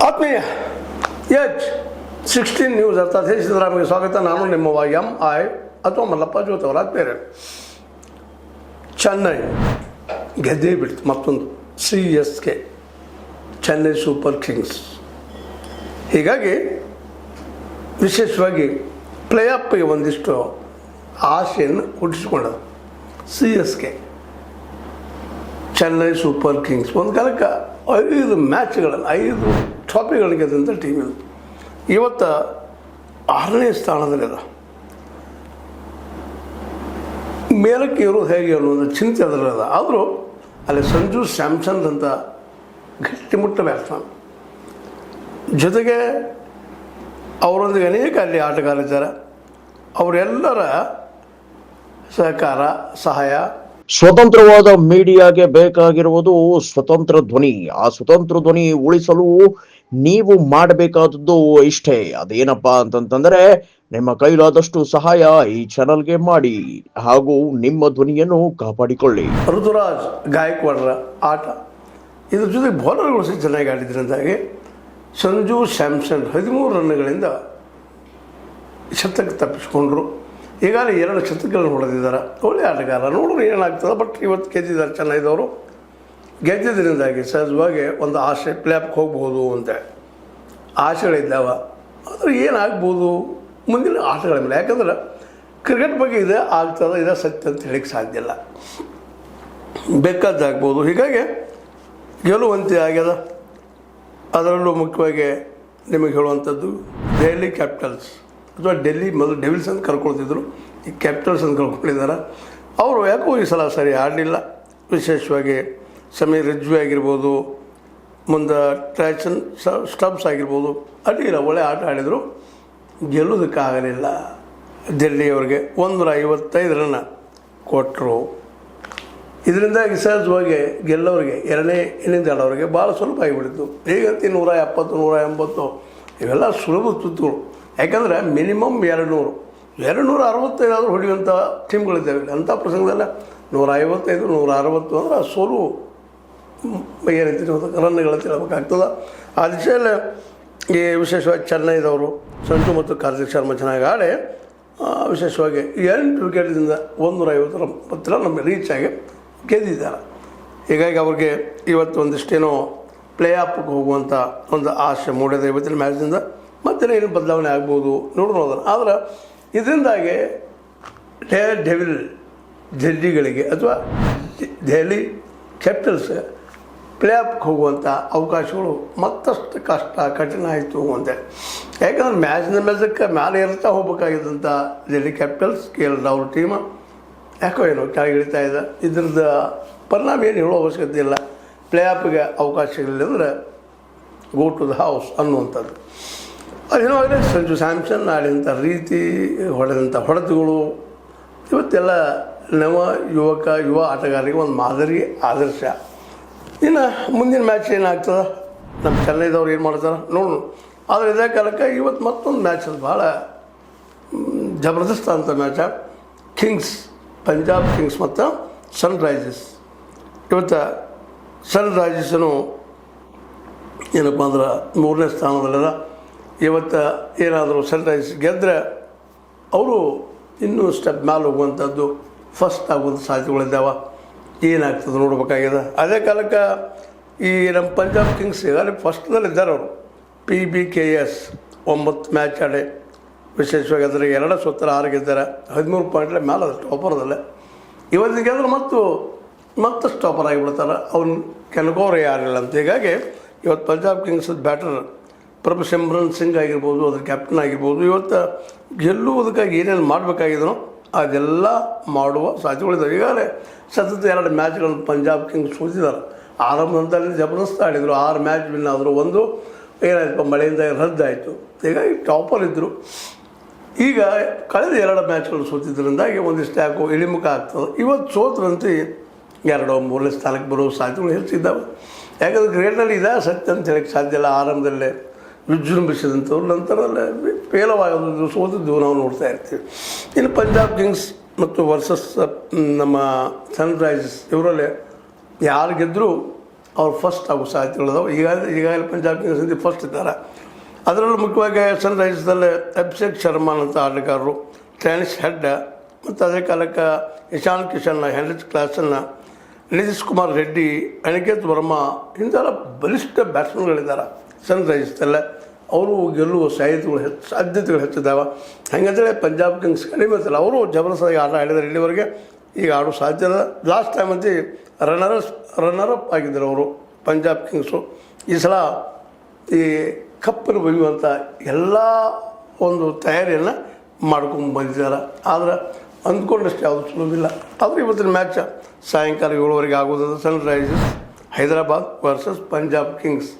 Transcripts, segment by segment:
ಆತ್ಮೀಯ H16 news ಅರ್ಥಾತ್ ಸಿದ್ದರಾಮಯ್ಯ ಸ್ವಾಗತ. ನಾನು ನಿಮ್ಮ MI ಅಥವಾ ಮಲ್ಲಪ್ಪ ಜೋತವರ ಆತ್ಮೀಯರೇ. ಚೆನ್ನೈ ಗೆದ್ದೇ ಬಿಡ್ತು ಮತ್ತೊಂದು CSK ಚೆನ್ನೈ ಸೂಪರ್ ಕಿಂಗ್ಸ್. ಹೀಗಾಗಿ ವಿಶೇಷವಾಗಿ ಪ್ಲೇ ಆಫ್ಗೆ ಒಂದಿಷ್ಟು ಆಸೆಯನ್ನು ಹುಟ್ಟಿಸಿಕೊಂಡದು CSK ಚೆನ್ನೈ ಸೂಪರ್ ಕಿಂಗ್ಸ್. ಒಂದು ಕಾಲಕ್ಕೆ 5 ಮ್ಯಾಚ್ಗಳನ್ನು 5 ಟ್ರಾಫಿಗಳನ್ನು ಗೆದ್ದಂಥ ಟೀಮ್ ಇದು. ಇವತ್ತು 6ನೇ ಸ್ಥಾನದಲ್ಲಿದೆ. ಮೇಲಕ್ಕೆ ಇರೋದು ಹೇಗೆ ಅನ್ನೋದು ಚಿಂತೆ ಅದರಲ್ಲಿದೆ. ಆದರೂ ಅಲ್ಲಿ ಸಂಜು ಸ್ಯಾಮ್ಸನ್ ಅಂತ ಗಟ್ಟಿಮುಟ್ಟ ಬ್ಯಾಟ್ಸ್ಮನ್, ಜೊತೆಗೆ ಅವರೊಂದಿಗೆ ಅನೇಕ ಅಲ್ಲಿ ಆಟಗಾರರಿದ್ದಾರೆ. ಅವರೆಲ್ಲರ ಸಹಕಾರ ಸಹಾಯ. ಸ್ವತಂತ್ರವಾದ ಮೀಡಿಯಾಗೆ ಬೇಕಾಗಿರುವುದು ಸ್ವತಂತ್ರ ಧ್ವನಿ. ಆ ಸ್ವತಂತ್ರ ಧ್ವನಿ ಉಳಿಸಲು ನೀವು ಮಾಡಬೇಕಾದದ್ದು ಇಷ್ಟೇ. ಅದೇನಪ್ಪಾ ಅಂತಂತಂದ್ರೆ ನಿಮ್ಮ ಕೈಲಾದಷ್ಟು ಸಹಾಯ ಈ ಚಾನಲ್ಗೆ ಮಾಡಿ ಹಾಗೂ ನಿಮ್ಮ ಧ್ವನಿಯನ್ನು ಕಾಪಾಡಿಕೊಳ್ಳಿ. ಋತುರಾಜ್ ಗಾಯಕ್ವಾಡ್ರ ಆಟ, ಇದ್ರ ಜೊತೆ ಬೌಲರ್ಗಳು ಸಹ ಚೆನ್ನಾಗಿ ಆಡಿದ್ರಿಂದಾಗಿ ಸಂಜು ಸ್ಯಾಮ್ಸನ್ 13 ರನ್ಗಳಿಂದ ಶತಕ ತಪ್ಪಿಸ್ಕೊಂಡ್ರು. ಈಗಾಗಲೇ 2 ಶತಕಗಳನ್ನು ಹೊಡೆದಿದ್ದಾರೆ. ಒಳ್ಳೆ ಆಟಗಾರ, ನೋಡ್ರಿ ಏನಾಗ್ತದೆ. ಬಟ್ ಇವತ್ತು ಗೆದ್ದಿದ್ದಾರೆ ಚೆನ್ನೈದವರು. ಗೆದ್ದಿದ್ದರಿಂದಾಗಿ ಸಹಜವಾಗಿ ಒಂದು ಆಸೆ ಪ್ಲೇ ಆಫ್ಗೆ ಹೋಗ್ಬೋದು ಅಂತ ಆಸೆಗಳಿದ್ದಾವ. ಆದರೆ ಏನಾಗ್ಬೋದು ಮುಂದಿನ ಆಟಗಳ ಮೇಲೆ, ಯಾಕಂದ್ರೆ ಕ್ರಿಕೆಟ್ ಬಗ್ಗೆ ಇದೆ ಆಗ್ತದೆ, ಇದೆ ಸತ್ಯ ಅಂತ ಹೇಳಿಕ್ಕೆ ಸಾಧ್ಯ ಇಲ್ಲ, ಬೇಕಾದ್ದಾಗ್ಬೋದು. ಹೀಗಾಗಿ ಗೆಲುವಂತೆ ಆಗ್ಯದ. ಅದರಲ್ಲೂ ಮುಖ್ಯವಾಗಿ ನಿಮಗೆ ಹೇಳುವಂಥದ್ದು ದೆಹಲಿ ಕ್ಯಾಪಿಟಲ್ಸ್ ಅಥವಾ ಡೆಲ್ಲಿ ಮೊದಲು ಡೆವಿಲ್ಸ್ ಅಂತ ಕರ್ಕೊಳ್ತಿದ್ರು, ಈ ಕ್ಯಾಪಿಟಲ್ಸ್ ಅಂತ ಕರ್ಕೊಂಡಿದ್ದಾರೆ. ಅವರು ಯಾಕೋ ಈ ಸಲ ಸರಿ ಆಡಲಿಲ್ಲ. ವಿಶೇಷವಾಗಿ ಸಮೀರ್ ರಿಜ್ವಿ ಆಗಿರ್ಬೋದು, ಮುಂದೆ ಟ್ರ್ಯಾಚನ್ ಸ್ಟಬ್ಸ್ ಆಗಿರ್ಬೋದು, ಅಡ್ಡಿಲ್ಲ, ಒಳ್ಳೆ ಆಟ ಆಡಿದರು. ಗೆಲ್ಲೋದಕ್ಕಾಗಲಿಲ್ಲ. ಡೆಲ್ಲಿಯವರಿಗೆ 155 ರನ್ ಕೊಟ್ಟರು. ಇದರಿಂದಾಗಿ ಸಹಜವಾಗಿ ಗೆಲ್ಲೋರಿಗೆ 2ನೇ ಇನ್ನಿಂಗ್ಸ್ ಆಡೋರಿಗೆ ಭಾಳ ಸ್ವಲ್ಪ ಆಗಿಬಿಟ್ಟಿತ್ತು. ಈಗಂತ 170 180 ಇವೆಲ್ಲ ಸುಲಭ ತುತ್ತುಗಳು. ಯಾಕಂದರೆ ಮಿನಿಮಮ್ 265 ಆದರೂ ಹೊಡೆಯುವಂಥ ಟೀಮ್ಗಳಿದ್ದಾವೆ. ಅಂಥ ಪ್ರಸಂಗದಲ್ಲ 155 160 ಅಂದ್ರೆ ಆ ಸೋಲು ಏನಂತೀನಿ ರನ್ನುಗಳು ತಿಳಬೇಕಾಗ್ತದೆ. ಆ ದಿಶೆಯಲ್ಲಿ ಈ ವಿಶೇಷವಾಗಿ ಚೆನ್ನೈದವರು ಸಂಜು ಮತ್ತು ಕಾರ್ತಿಕ್ ಶರ್ಮಾ ಚೆನ್ನಾಗಿ ಆಡಿ ವಿಶೇಷವಾಗಿ 8 ವಿಕೆಟ್ದಿಂದ 150 ರನ್ ನಮಗೆ ರೀಚ್ ಆಗಿ ಗೆದ್ದಿದ್ದಾರೆ. ಹೀಗಾಗಿ ಅವ್ರಿಗೆ ಇವತ್ತು ಒಂದಿಷ್ಟೇನೋ ಪ್ಲೇ ಆಫ್ಗೆ ಹೋಗುವಂಥ ಒಂದು ಆಸೆ ಮೂಡಿದೆ ಇವತ್ತಿನ ಮ್ಯಾಚ್ನಿಂದ. ಮತ್ತೆ ಏನು ಬದಲಾವಣೆ ಆಗ್ಬೋದು ನೋಡೋಣ ಅದನ್ನು. ಆದರೆ ಇದರಿಂದಾಗಿ ಡೆಲ್ಲಿಗಳಿಗೆ ಅಥವಾ ದೆಹಲಿ ಕ್ಯಾಪಿಟಲ್ಸ್ ಪ್ಲೇ ಆಫ್ಗೆ ಹೋಗುವಂಥ ಅವಕಾಶಗಳು ಮತ್ತಷ್ಟು ಕಠಿಣ ಆಯಿತು ಅಂತ. ಯಾಕಂದ್ರೆ ಮ್ಯಾಚಕ್ಕೆ ಮೇಲೆ ಇರ್ತಾ ಹೋಗ್ಬೇಕಾಗಿದ್ದಂಥ ಡೆಲ್ಲಿ ಕ್ಯಾಪಿಟಲ್ಸ್ KL ಅವ್ರ ಟೀಮ್ ಯಾಕೋ ಏನೋ ಕೆಳಗಿಳಿತಾ ಇದೆ. ಇದ್ರದ್ದು ಪರಿಣಾಮ ಏನು ಹೇಳೋ ಅವಶ್ಯಕತೆ ಇಲ್ಲ. ಪ್ಲೇ ಆಫ್ಗೆ ಅವಕಾಶಗಳಿಲ್ಲ ಅಂದರೆ ಗೋ ಟು ದ ಹೌಸ್ ಅನ್ನುವಂಥದ್ದು. ಅದೇನೋ ಆಗಲಿ ಸಂಜು ಸ್ಯಾಮ್ಸನ್ ಆಡಿದಂಥ ರೀತಿ, ಹೊಡೆದಂಥ ಹೊಡೆತಗಳು ಇವತ್ತೆಲ್ಲ ಯುವ ಆಟಗಾರರಿಗೆ ಒಂದು ಮಾದರಿ ಆದರ್ಶ. ಇನ್ನು ಮುಂದಿನ ಮ್ಯಾಚ್ ಏನಾಗ್ತದೆ, ನಮ್ಮ ಚೆನ್ನೈದವ್ರು ಏನು ಮಾಡ್ತಾರೆ ನೋಡೋಣ. ಆದರೆ ಇದೇ ಕಾಲಕ್ಕೆ ಇವತ್ತು ಮತ್ತೊಂದು ಮ್ಯಾಚ್ ಅದು ಭಾಳ ಜಬರ್ದಸ್ತ್ ಅಂತ ಮ್ಯಾಚ. ಕಿಂಗ್ಸ್ ಪಂಜಾಬ್ ಕಿಂಗ್ಸ್ ಮತ್ತು ಸನ್ರೈಸರ್ಸ್. ಇವತ್ತು ಸನ್ರೈಸರ್ಸನು ಏನಪ್ಪ ಅಂದ್ರೆ 3ನೇ ಸ್ಥಾನದಲ್ಲಿದೆ. ಇವತ್ತು ಏನಾದರೂ ಸನ್ರೈಸರ್ಸ್ ಗೆದ್ದರೆ ಅವರು ಇನ್ನೂ ಸ್ಟೆಪ್ ಮೇಲೆ ಹೋಗುವಂಥದ್ದು, ಫಸ್ಟ್ ಆಗುವಂಥ ಸಾಧ್ಯತೆಗಳಿದ್ದಾವೆ. ಏನಾಗ್ತದೆ ನೋಡ್ಬೇಕಾಗಿದೆ. ಅದೇ ಕಾಲಕ್ಕೆ ಈ ನಮ್ಮ ಪಂಜಾಬ್ ಕಿಂಗ್ಸ್ ಈಗಾಗಲೇ ಫಸ್ಟ್ನಲ್ಲಿದ್ದಾರೆ. ಅವರು PBKS 9 ಮ್ಯಾಚ್ ಆಡಿ ವಿಶೇಷವಾಗಿ ಅದರ 2 ಸೋತ್ತರ 6 ಗೆದ್ದಾರೆ. 13 ಪಾಯಿಂಟ್ಲೆ ಮೇಲೆ ಅದು ಟಾಪರ್ದಲ್ಲೇ. ಇವತ್ತಿನ ಗೆದ್ರೆ ಮತ್ತು ಸ್ಟಾಪರ್ ಆಗಿಬಿಡ್ತಾರೆ. ಅವ್ನು ಕೆನಗೋರೆ ಯಾರಿಲ್ಲ ಅಂತ. ಹೀಗಾಗಿ ಇವತ್ತು ಪಂಜಾಬ್ ಕಿಂಗ್ಸ್ ಬ್ಯಾಟರ್ ಪ್ರಭು ಸಿಮ್ರನ್ ಸಿಂಗ್ ಆಗಿರ್ಬೋದು, ಅದ್ರ ಕ್ಯಾಪ್ಟನ್ ಆಗಿರ್ಬೋದು, ಇವತ್ತು ಗೆಲ್ಲುವುದಕ್ಕಾಗಿ ಏನೇನು ಮಾಡಬೇಕಾಗಿದನೋ ಅದೆಲ್ಲ ಮಾಡುವ ಸಾಧ್ಯತೆಗಳಿದ್ದಾವೆ. ಈಗಾಗಲೇ ಸತತ 2 ಮ್ಯಾಚ್ಗಳನ್ನು ಪಂಜಾಬ್ ಕಿಂಗ್ಸ್ ಸೋತಿದ್ದಾರೆ. ಆರಂಭದಲ್ಲಿ ಜಬರ್ದಸ್ತ್ ಆಡಿದರು. 6 ಮ್ಯಾಚ್ ವಿನ್ ಆದರು. ಒಂದು ಏನಾಯ್ತು, ಮಳೆಯಿಂದ ರದ್ದಾಯಿತು. ಹೀಗಾಗಿ ಟಾಪರ್ ಇದ್ದರು. ಈಗ ಕಳೆದ 2 ಮ್ಯಾಚ್ಗಳು ಸೋತಿದ್ದರಿಂದಾಗಿ ಒಂದಿಷ್ಟು ಯಾಕೋ ಇಳಿಮುಖ ಆಗ್ತದೆ. ಇವತ್ತು ಸೋತ್ರಂತೆ 2-3ನೇ ಸ್ಥಾನಕ್ಕೆ ಬರೋ ಸಾಧ್ಯತೆಗಳು ಹೆಚ್ಚಿದ್ದಾವೆ. ಯಾಕಂದರೆ ಕ್ರಿಕೆಟ್ನಲ್ಲಿ ಇದೆ ಸತ್ಯ ಅಂತ ಹೇಳಕ್ಕೆ ಸಾಧ್ಯ ಇಲ್ಲ. ಆರಂಭದಲ್ಲೇ ವಿಜೃಂಭಿಸಿದಂಥವ್ರು ನಂತರದಲ್ಲೇ ಫೇಲವಾಗೋದು, ಸೋತಿದ್ದು ನಾವು ನೋಡ್ತಾ ಇರ್ತೀವಿ. ಇನ್ನು ಪಂಜಾಬ್ ಕಿಂಗ್ಸ್ ಮತ್ತು ವರ್ಸಸ್ ನಮ್ಮ ಸನ್ರೈಸರ್ಸ್ ಇವರಲ್ಲೇ ಯಾರು ಗೆದ್ದರೂ ಅವ್ರು ಫಸ್ಟ್ ಆಗೋ ಸಾಧ್ಯತೆಗಳಿದಾವೆ. ಈಗಾಗಲೇ ಪಂಜಾಬ್ ಕಿಂಗ್ಸ್ ಫಸ್ಟ್ ಇದ್ದಾರೆ. ಅದರಲ್ಲೂ ಮುಖ್ಯವಾಗಿ ಸನ್ರೈಸರ್ಸಲ್ಲಿ ಅಭಿಷೇಕ್ ಶರ್ಮಾ ಅಂತ ಆಟಗಾರರು, ಟ್ರಾನಿಸ್ ಹೆಡ್ ಮತ್ತು ಅದೇ ಕಾಲಕ್ಕೆ ಇಶಾನ್ ಕಿಶನ್, ಹೆನ್ರಿಚ್ ಕ್ಲಾಸನ್ನ, ನಿತೀಶ್ ಕುಮಾರ್ ರೆಡ್ಡಿ, ಅನಿಕೇತ್ ವರ್ಮಾ ಇಂಥೆಲ್ಲ ಬಲಿಷ್ಠ ಬ್ಯಾಟ್ಸ್ಮನ್ಗಳಿದ್ದಾರೆ ಸನ್ರೈಸರ್ಸಲ್ಲೇ. ಅವರು ಗೆಲ್ಲುವ ಸಾಧ್ಯತೆಗಳು ಹೆಚ್ಚಿದ್ದಾವೆ. ಹಾಗಂತೇಳಿ ಪಂಜಾಬ್ ಕಿಂಗ್ಸ್ ಕಡಿಮೆ ಇರ್ತಲ್ಲ, ಅವರು ಜಬರ್ದಸ್ತಾಗಿ ಆಟ ಆಡಿದ್ದಾರೆ ಇಲ್ಲಿವರೆಗೆ. ಈಗ ಆಡೋ ಸಾಧ್ಯತೆ ಲಾಸ್ಟ್ ಟೈಮ್ ಅಂತ ರನ್ನರಪ್ ಆಗಿದ್ದರು ಅವರು ಪಂಜಾಬ್ ಕಿಂಗ್ಸು. ಈ ಸಲ ಈ ಕಪ್ಪನ್ನು ಒಯ್ಯುವಂಥ ಎಲ್ಲ ಒಂದು ತಯಾರಿಯನ್ನು ಮಾಡ್ಕೊಂಡು ಬಂದಿದ್ದಾರೆ. ಆದರೆ ಅಂದ್ಕೊಂಡಷ್ಟು ಯಾವುದು ಸುಲಭವಿಲ್ಲ. ಆದರೆ ಇವತ್ತಿನ ಮ್ಯಾಚ್ ಸಾಯಂಕಾಲ 7:00 ಆಗೋದು. Sunrisers Hyderabad versus Punjab Kings.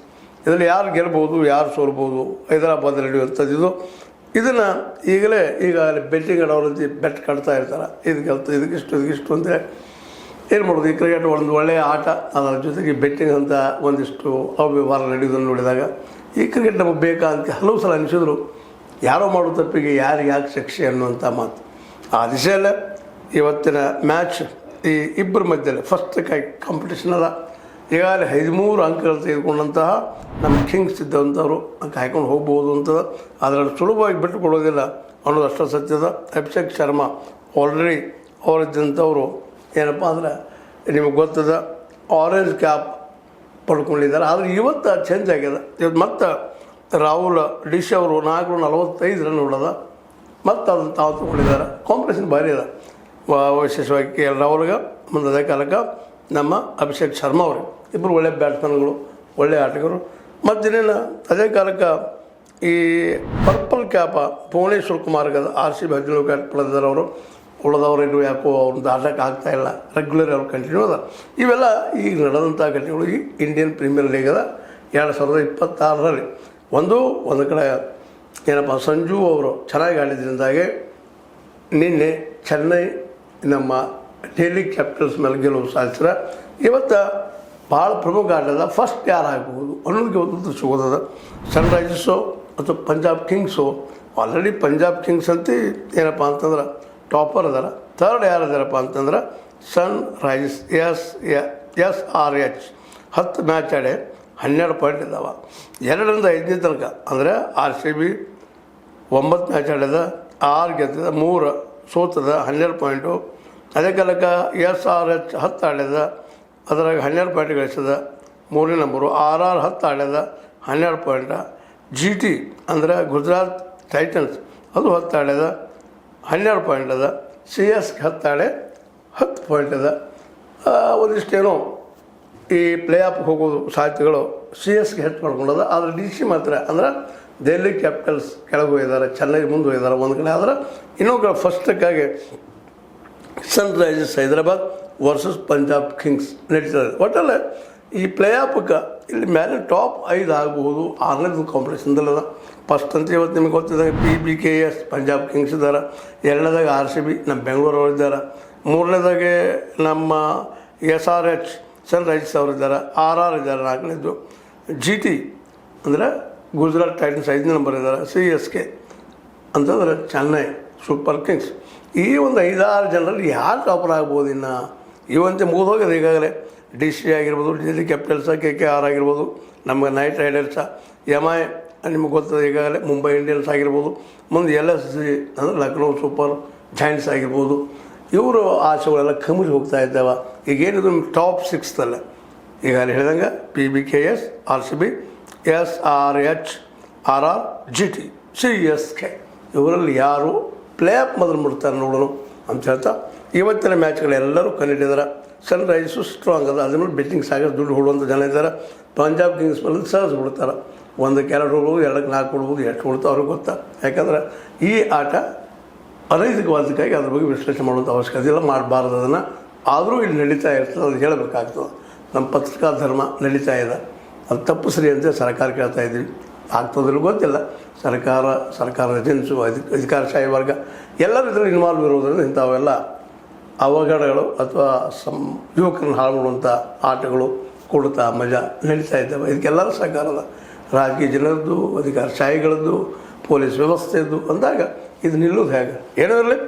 ಇದರಲ್ಲಿ ಯಾರು ಗೆಲ್ಬೋದು, ಯಾರು ಸೋಲ್ಬೋದು, ಹೈದರಾಬಾದ್ ನಡೆಯುವಂಥದ್ದು. ಇದನ್ನು ಈಗಾಗಲೇ ಬೆಟ್ಟಿಂಗ್ ಆಡೋರಂತೆ ಬೆಟ್ ಕಟ್ತಾ ಇರ್ತಾರೆ. ಇದು ಗೆಲ್ತು, ಇದಕ್ಕಿಷ್ಟು ಅಂತೇಳಿ ಏನು ಮಾಡೋದು. ಈ ಕ್ರಿಕೆಟ್ ಒಂದು ಒಳ್ಳೆಯ ಆಟ, ಅದರ ಜೊತೆಗೆ ಬೆಟ್ಟಿಂಗ್ ಅಂತ ಒಂದಿಷ್ಟು ಅವ್ಯವಹಾರ ನಡೆಯೋದನ್ನು ನೋಡಿದಾಗ ಈ ಕ್ರಿಕೆಟ್ ನಮಗೆ ಬೇಕಾ ಅಂತ ಹಲವು ಸಲ ಅನಿಸಿದ್ರು. ಯಾರೋ ಮಾಡೋ ತಪ್ಪಿಗೆ ಯಾರಿಗೆ ಯಾಕೆ ಶಿಕ್ಷೆ ಅನ್ನುವಂಥ ಮಾತು. ಆ ದಿಶೆಯಲ್ಲೇ ಇವತ್ತಿನ ಮ್ಯಾಚ್ ಈ ಇಬ್ಬರ ಮಧ್ಯದಲ್ಲಿ ಫಸ್ಟ್ ಕಾಂಪಿಟೇಷನ್ ಅದ. ಈಗಾಗಲೇ 13 ಅಂಕಗಳು ತೆಗೆದುಕೊಂಡಂತಹ ನಮ್ಮ ಕಿಂಗ್ಸ್ ಇದ್ದಂಥವ್ರು ಕಾಯ್ಕೊಂಡು ಹೋಗ್ಬೋದು ಅಂತ. ಅದರಲ್ಲಿ ಸುಲಭವಾಗಿ ಬಿಟ್ಟುಕೊಡೋದಿಲ್ಲ ಅನ್ನೋದು ಅಷ್ಟು ಸತ್ಯದ. ಅಭಿಷೇಕ್ ಶರ್ಮಾ ಆಲ್ರೆಡಿ ಅವರಿದ್ದಂಥವ್ರು ಏನಪ್ಪ ಅಂದ್ರೆ ನಿಮಗೆ ಗೊತ್ತದ ಆರೆಂಜ್ ಕ್ಯಾಪ್ ಪಡ್ಕೊಂಡಿದ್ದಾರೆ. ಆದರೆ ಇವತ್ತು ಚೇಂಜ್ ಆಗ್ಯದ. ಇವತ್ತು ಮತ್ತು ರಾಹುಲ್ ಡಿಶ್ ಅವರು 445 ರನ್ ಹೊಡೆದ, ಮತ್ತು ಅದನ್ನು ತಾವು ತೊಗೊಂಡಿದ್ದಾರೆ. ಕಾಂಪಿಟೇಷನ್ ಭಾರಿ ಅದ. ವಿಶೇಷವಾಗಿ KL ರಾಹುಲ್ಗೆ ಮುಂದೆ ಅದೇ ಕಾಲಕ್ಕೆ ನಮ್ಮ ಅಭಿಷೇಕ್ ಶರ್ಮಾ ಅವರು ಇಬ್ಬರು ಒಳ್ಳೆಯ ಬ್ಯಾಟ್ಸ್ಮನ್ಗಳು, ಒಳ್ಳೆಯ ಆಟಗಾರರು. ಮತ್ತು ಇನ್ನೇನು ಅದೇ ಕಾಲಕ್ಕೆ ಈ ಪರ್ಪಲ್ ಕ್ಯಾಪ ಭುವನೇಶ್ವರ್ ಕುಮಾರ್ಗೆ RCB 17 ವಿಕೆಟ್ ಪಡೆದಿದ್ದಾರೆ ಅವರು. ಉಳಿದವರು ಇನ್ನೂ ಯಾಕೋ ಅವ್ರದ್ದು ಆಟಕ್ಕೆ ಆಗ್ತಾಯಿಲ್ಲ, ರೆಗ್ಯುಲರ್ ಅವ್ರು ಕಂಟಿನ್ಯೂ ಅದ. ಇವೆಲ್ಲ ಈಗ ನಡೆದಂಥ ಘಟನೆಗಳು ಈ ಇಂಡಿಯನ್ ಪ್ರೀಮಿಯರ್ ಲೀಗ್ ಅದ 2026ರಲ್ಲಿ. ಒಂದು ಕಡೆ ಏನಪ್ಪ ಸಂಜು ಅವರು ಚೆನ್ನಾಗಿ ಆಡಿದ್ರಿಂದಾಗೆ ನಿನ್ನೆ ಚೆನ್ನೈ ನಮ್ಮ ಡೆಲ್ಲಿ ಕ್ಯಾಪಿಟಲ್ಸ್ ಮೇಲೆ ಗೆಲುವು ಸಾಧಿಸಿದ್ರೆ. ಇವತ್ತು ಭಾಳ ಪ್ರಮುಖ ಆಟದ ಫಸ್ಟ್ ಯಾರು ಆಗ್ಬೋದು ಅನ್ನೋದಕ್ಕೆ ಒಂದು ಸಿಗೋದದ. ಸನ್ರೈಸರ್ಸು ಅಥವಾ Punjab Kings. Already Punjab Kings ಅಂತ ಏನಪ್ಪ ಅಂತಂದ್ರೆ ಟಾಪರ್ ಅದಾರ. ಥರ್ಡ್ ಯಾರು ಅದಾರಪ್ಪ ಅಂತಂದ್ರೆ ಸನ್ರೈಸರ್ಸ್ SRH 10 ಮ್ಯಾಚ್ ಆಡಿ 12 ಪಾಯಿಂಟ್ ಇದ್ದಾವೆ. 2ರಿಂದ 5ನೇ ತನಕ ಅಂದರೆ RCB 9 ಮ್ಯಾಚ್ ಆಡ್ಯದ, 6 ಗೆದ್ದದ, 3 ಸೋತದ, 12 ಪಾಯಿಂಟು. ಅದೇ ಕಾಲಕ್ಕೆ SRH 10 ಆಡ್ಯದ, ಅದರಾಗ 12 ಪಾಯಿಂಟ್ ಗಳಿಸದ, 3ನೇ ನಂಬರು. RR 10 ಆಡ್ಯದ, 12 point. GT ಅಂದರೆ ಗುಜರಾತ್ ಟೈಟನ್ಸ್ ಅದು 10 ಆಡ್ಯದ, 12 ಪಾಯಿಂಟ್ ಅದ. CSK 10 ಆಡೆ 10 ಪಾಯಿಂಟ್ ಅದ. ಒಂದಿಷ್ಟೇನೋ ಈ ಪ್ಲೇ ಆಫ್ ಹೋಗೋದು ಸಾಧ್ಯತೆಗಳು CSK ಹೆಚ್ಚು ಮಾಡ್ಕೊಂಡದ. ಆದರೆ DC ಮಾತ್ರ ಅಂದ್ರೆ ಡೆಲ್ಲಿ ಕ್ಯಾಪಿಟಲ್ಸ್ ಕೆಳಗೆ ಹೋಗಿದ್ದಾರೆ, ಚೆನ್ನೈ ಮುಂದೆ ಹೋಗಿದ್ದಾರೆ ಒಂದು ಕಡೆ. ಆದರೆ ಇನ್ನೊಂದು ಫಸ್ಟಕ್ಕಾಗಿ Sunrisers Hyderabad versus Punjab Kings ನಡೀತದೆ. ಒಟ್ಟಲ್ಲೇ ಈ ಪ್ಲೇ ಆಫ್ಗೆ ಇಲ್ಲಿ ಮೇಲೆ ಟಾಪ್ 5 ಆಗಬಹುದು. 6ನೇದು ಕಾಂಪಿಟೇಷನ್ದಲ್ಲದ. ಫಸ್ಟ್ ಅಂತ ಇವತ್ತು ನಿಮಗೆ ಗೊತ್ತಿದ್ದಾಗ PBKS ಪಂಜಾಬ್ ಕಿಂಗ್ಸ್ ಇದ್ದಾರೆ, 2ನೇದಾಗ RCB ನಮ್ಮ ಬೆಂಗಳೂರು ಅವರಿದ್ದಾರೆ, 3ನೇದಾಗೆ ನಮ್ಮ SRH ಸನ್ರೈಸರ್ಸ್ ಅವರಿದ್ದಾರೆ, RR ಇದ್ದಾರೆ 4ನೇದು, GT ಅಂದರೆ ಗುಜರಾತ್ ಟೈಟನ್ಸ್ 5ನೇ ನಂಬರ್ ಇದ್ದಾರೆ, CSK ಅಂತಂದರೆ ಚೆನ್ನೈ ಸೂಪರ್ ಕಿಂಗ್ಸ್. ಈ ಒಂದು 5-6 ಜನರಲ್ಲಿ ಯಾರು ಟಾಪರ್ ಆಗ್ಬೋದು? ಇನ್ನು ಇವಂತೆ ಮುಗಿದೋಗಿದೆ ಈಗಾಗಲೇ. DC ಆಗಿರ್ಬೋದು, ಡೆಲ್ಲಿ ಕ್ಯಾಪಿಟಲ್ಸ, KKR ಆಗಿರ್ಬೋದು, ನಮ್ಮ ನೈಟ್ ರೈಡರ್ಸ, MI ನಿಮಗೆ ಗೊತ್ತದೆ ಈಗಾಗಲೇ, ಮುಂಬೈ ಇಂಡಿಯನ್ಸ್ ಆಗಿರ್ಬೋದು, ಮುಂದೆ LSG ಅಂದರೆ ಲಕ್ನೋ ಸೂಪರ್ ಜೈಂಟ್ಸ್ ಆಗಿರ್ಬೋದು. ಇವರು ಆಸೆಗಳೆಲ್ಲ ಕಮ್ಮಿ ಹೋಗ್ತಾ ಇದ್ದಾವೆ. ಈಗೇನಿದು ಟಾಪ್ 6 ಈಗಾಗಲೇ ಹೇಳಿದಂಗೆ PBKS, RCB, SRH, RR, GT, CSK ಇವರಲ್ಲಿ ಯಾರು ಪ್ಲೇ ಆಫ್ ಮೊದಲು ಮುಡ್ತಾರೆ ನೋಡೋಣ ಅಂತ ಹೇಳ್ತಾ ಇವತ್ತಿನ ಮ್ಯಾಚ್ಗಳೆಲ್ಲರೂ ಕಂಡಿಟ್ಟಿದ್ದಾರೆ. ಸನ್ರೈಸರ್ಸು ಸ್ಟ್ರಾಂಗ್ ಅದ, ಅದ್ರ ಮೇಲೆ ಬೆಟ್ಟಿಂಗ್ ಸಾಕಷ್ಟು ದುಡ್ಡು ಹೊಡುವಂಥ ಜನ ಇದ್ದಾರೆ. ಪಂಜಾಬ್ ಕಿಂಗ್ಸ್ ಮೇಲೆ ಸಹಜ ಬಿಡ್ತಾರೆ. 1ಕ್ಕೆ 2 ಹೊಡ್ಬೋದು, 2ಕ್ಕೆ 4 ಹೊಡ್ಬೋದು, ಎಷ್ಟು ಹೊಡ್ತಾ ಅವ್ರಿಗೆ ಗೊತ್ತಾ. ಯಾಕಂದ್ರೆ ಈ ಆಟ ಅನೈತಿಕವಾದಕ್ಕಾಗಿ ಅದ್ರ ಬಗ್ಗೆ ವಿಶ್ಲೇಷಣೆ ಮಾಡುವಂಥ ಅವಶ್ಯಕತೆ ಇಲ್ಲ, ಮಾಡಬಾರ್ದು ಅದನ್ನು. ಆದರೂ ಇಲ್ಲಿ ನಡೀತಾ ಇರ್ತದೆ, ಅದು ಹೇಳಬೇಕಾಗ್ತದೆ. ನಮ್ಮ ಪತ್ರಿಕಾ ಧರ್ಮ ನಡೀತಾ ಇದೆ, ಅದು ತಪ್ಪು ಸರಿ ಅಂತ ಸರ್ಕಾರ ಕೇಳ್ತಾ ಇದ್ವಿ. ಆಗ್ತದಿಲ್ಲ ಗೊತ್ತಿಲ್ಲ. ಸರ್ಕಾರದ ಏಜೆನ್ಸು, ಅಧಿಕಾರಶಾಹಿ ವರ್ಗ ಎಲ್ಲರೂ ಇದರಲ್ಲಿ ಇನ್ವಾಲ್ವ್ ಇರೋದ್ರಿಂದ ಇಂಥವೆಲ್ಲ ಅವಘಡಗಳು ಅಥವಾ ಯುವಕರನ್ನು ಹಾಳು ಮಾಡುವಂಥ ಆಟಗಳು ಕೊಡ್ತಾ ಮಜಾ ನಡೀತಾ ಇದ್ದಾವೆ. ಇದಕ್ಕೆಲ್ಲರೂ ಸಹಕಾರದ ರಾಜಕೀಯ ಜನರದ್ದು, ಅಧಿಕಾರಶಾಹಿಗಳದ್ದು, ಪೊಲೀಸ್ ವ್ಯವಸ್ಥೆಯದ್ದು ಅಂದಾಗ ಇದು ನಿಲ್ಲೋದು ಹೇಗೆ? ಏನೋ ಇರಲಿ,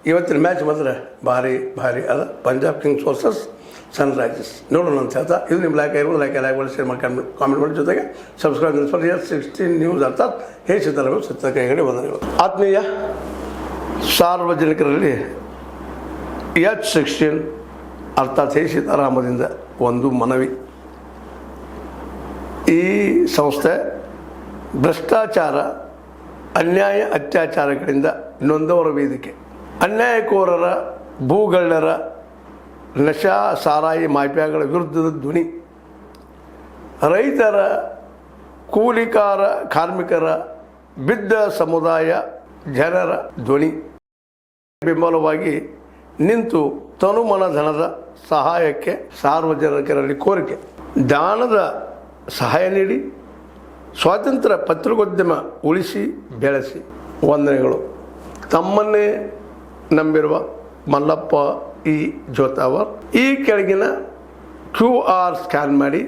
ಇವತ್ತಿನ ಮ್ಯಾಚ್ ಮಾತ್ರ ಭಾರಿ ಅದ. ಪಂಜಾಬ್ ಕಿಂಗ್ಸ್ ವರ್ಸಸ್ ಸನ್ರೈಸಸ್ ನೋಡೋಣ ಅಂತ ಹೇಳ್ತಾ ಇದು ನಿಮ್ಮ ಲೈಕ್ ಆಗಿರ್ಬೋದು ಲೈಕ್ ಮಾಡಿ ಶೇರ್ ಮಾಡಿ ಕಾಮೆಂಟ್ ಮಾಡಿ ಜೊತೆಗೆ ಸಬ್ಸ್ಕ್ರೈಬ್ ಫಾರ್ Yes16 ನ್ಯೂಸ್ ಅರ್ಥಾತ್ ಹೇ ಸಿದ್ದರಾಮಯ್ಯ ಸತ್ಯ ಕೈಗಡೆ ವಂದನೆಗಳು. ಆತ್ಮೀಯ ಸಾರ್ವಜನಿಕರಲ್ಲಿ H16 ಅರ್ಥಾತ್ ಹೇ ಸೀತಾರಾಮದಿಂದ ಒಂದು ಮನವಿ. ಈ ಸಂಸ್ಥೆ ಭ್ರಷ್ಟಾಚಾರ ಅನ್ಯಾಯ ಅತ್ಯಾಚಾರಗಳಿಂದ ನೊಂದವರ ವೇದಿಕೆ, ಅನ್ಯಾಯಕೋರರ ಭೂಗಳ್ಳರ ನಶಾ ಸಾರಾಯಿ ಮಾಫಿಯಾಗಳ ವಿರುದ್ಧದ ಧ್ವನಿ, ರೈತರ ಕೂಲಿಕಾರ ಕಾರ್ಮಿಕರ ಬಿದ್ದ ಸಮುದಾಯ ಜನರ ಧ್ವನಿ ಬೆಂಬಲವಾಗಿ ನಿಂತು ತನುಮನ ಧನದ ಸಹಾಯಕ್ಕೆ ಸಾರ್ವಜನಿಕರಲ್ಲಿ ಕೋರಿಕೆ. ದಾನದ ಸಹಾಯ ನೀಡಿ ಸ್ವಾತಂತ್ರ್ಯ ಪತ್ರಿಕೋದ್ಯಮ ಉಳಿಸಿ ಬೆಳೆಸಿ. ವಂದನೆಗಳು. ತಮ್ಮನ್ನೇ ನಂಬಿರುವ ಮಲ್ಲಪ್ಪ ಇ ಜೋತಾವರ್. ಈ ಕೆಳಗಿನ QR ಸ್ಕ್ಯಾನ್ ಮಾಡಿ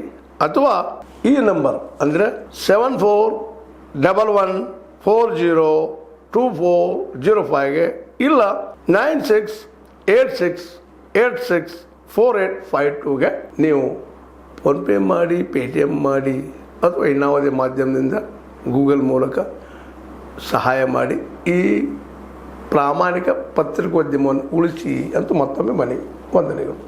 ಅಥವಾ ಈ ನಂಬರ್ ಅಂದರೆ 7411402405ಗೆ ಇಲ್ಲ 9686864852ಗೆ ನೀವು ಫೋನ್ಪೇ ಮಾಡಿ, ಪೇಟಿಎಮ್ ಮಾಡಿ ಅಥವಾ ಇನ್ನಾವುದೇ ಮಾಧ್ಯಮದಿಂದ ಗೂಗಲ್ ಮೂಲಕ ಸಹಾಯ ಮಾಡಿ ಈ ಪ್ರಾಮಾಣಿಕ ಪತ್ರಿಕೋದ್ಯಮವನ್ನು ಉಳಿಸಿ ಅಂತ ಮತ್ತೊಮ್ಮೆ ಮನವಿ. ವಂದನೆಗಳು.